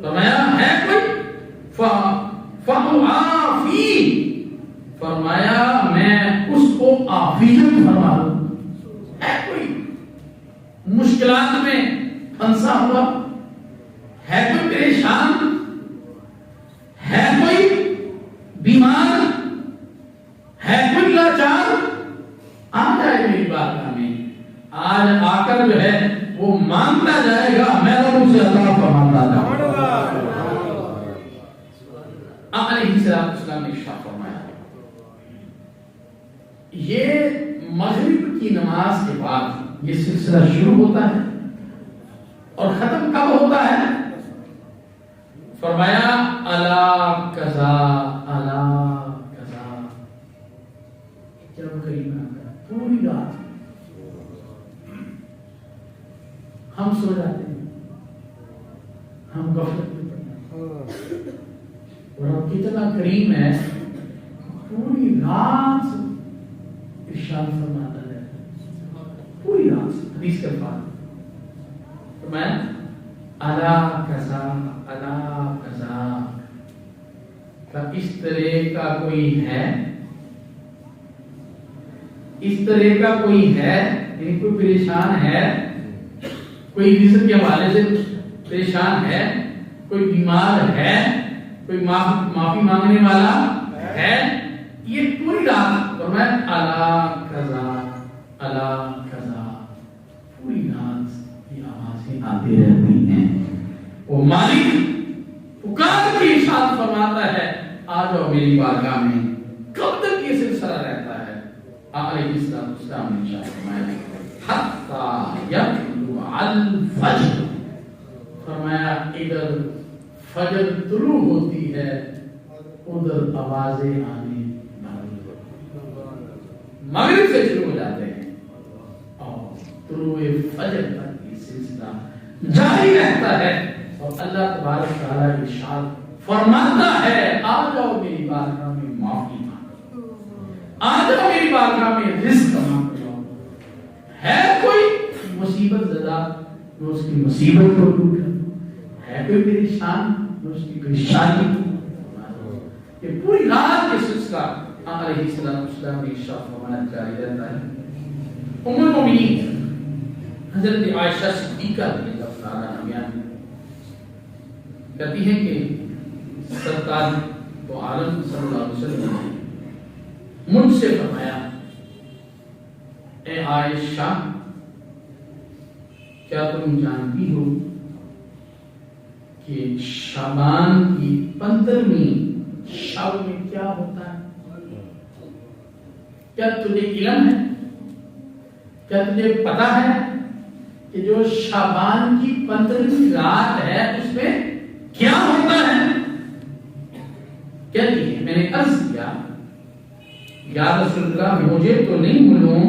فرمایا ہے کوئی فَعَافِي، فرمایا میں اس کو عافیت فرما دوں. ہے کوئی مشکلات میں پھنسا ہوا، ہے کوئی پریشان، ہے کوئی بیمار، ہے کوئی لاچار، آ جائے میری بارگاہ میں. آج آ کر جو ہے وہ مانگتا جائے گا، میں رب سے اللہ فرماتا جاؤں گا. علیہ السلام نے ارشاد فرمایا یہ مغرب کی نماز کے بعد یہ سلسلہ شروع ہوتا ہے اور ختم کب ہوتا ہے؟ فرمایا الا قضا الا قضا. جب قریب آتا ہے پوری رات ہم سو جاتے ہیں، ہم غفلت میں پڑتے ہیں، اور اب کتنا کریم ہے پوری رات ارشاد فرماتا ہے، پوری رات حدیث کے الفاظ میں الا قضا الا قضا. اس طرح کا کوئی ہے، اس طرح کا کوئی ہے، یعنی کوئی پریشان ہے، کوئی رزق کے حوالے سے پریشان ہے، کوئی بیمار ہے، کوئی معافی مانگنے والا ہے. یہ پوری رات اور میں الا قضا الا قضا، پوری رات یہ آوازیں آتی رہتی ہیں. وہ مالک پکار کے ارشاد فرماتا ہے آ جاؤ میری بارگاہ میں. کب تک یہ سلسلہ رہتا ہے؟ علیہ السلام نے ارشاد فرمایا حتی یطلع الفجر، فرمایا ادھر فجر طلوع ہوتی ہے ادھر آوازیں آنے مغرب سے شروع ہو جاتے ہیں اور طلوع فجر تک یہ سلسلہ جاری رہتا ہے. اور اللہ تبارک تعالیٰ ارشاد فرماتا ہے آ جاؤ میری بارگاہ میں معافی مانگو، آ جاؤ میری بارگاہ میں رزق مانگو. ہے کوئی مصیبت زدہ میں اس کی مصیبت کو دور کر دوں، ہے کوئی پریشان میں اس کی پریشانی کو. یہ پوری رات کے سلسلہ علیہ السلام نے ارشاد فرمایا جاری رہتا ہے. ام المؤمنین حضرت عائشہ صدیقہ رضی اللہ تعالیٰ عنہا کہتی ہیں کہ سرکار تو عالم صلی اللہ علیہ وسلم نے مجھ سے فرمایا اے عائشہ کیا تم جانتی ہو کہ شعبان کی 15ویں شب میں کیا ہوتا ہے؟ کیا تجھے علم ہے، کیا تجھے پتا ہے کہ جو شعبان کی 15ویں رات ہے اس میں کیا ہوتا ہے؟ کہتی ہے میں نے عرض کیا یا رسول اللہ مجھے تو نہیں معلوم،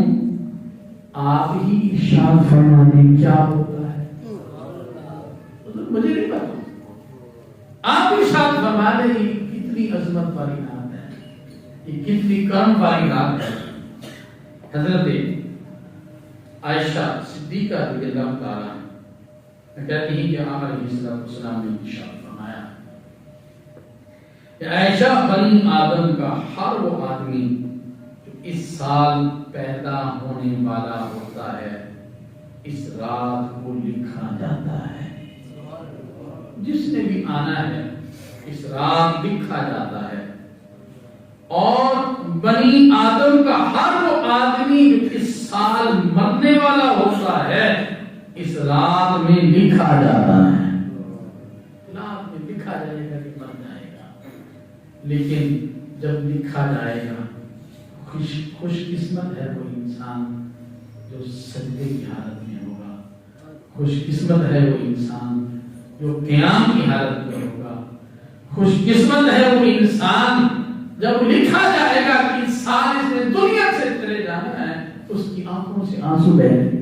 آپ ہی ارشاد فرما دیں کیا ہوتا ہے. مجھے نہیں پتا، آپ ارشاد فرما دیں یہ کتنی عظمت والی رات ہے، یہ کتنی کرم والی رات ہے. حضرت عائشہ صدیقہ رضی اللہ تعالیٰ کہتی ہیں کہ آقا علیہ السلام نے ارشاد فرمایا کہ عائشہ بنی آدم کا ہر وہ آدمی جو اس سال پیدا ہونے والا ہوتا ہے اس رات کو لکھا جاتا ہے. جس نے بھی آنا ہے اس رات لکھا جاتا ہے. اور بنی آدم کا ہر وہ آدمی جو اس سال مرنے والا ہوتا ہے اس رات میں لکھا جاتا ہے. رات میں لکھا جائے گا کہ مر جائے گا، لیکن جب لکھا جائے گا خوش قسمت ہے وہ انسان جو سجدے کی حالت میں ہوگا، خوش قسمت ہے وہ انسان جو قیام کی حالت میں ہوگا، خوش قسمت ہے وہ انسان جب لکھا جائے گا کہ اس سال اس نے دنیا سے چلے جانا ہے اس کی آنکھوں سے آنسو بہہ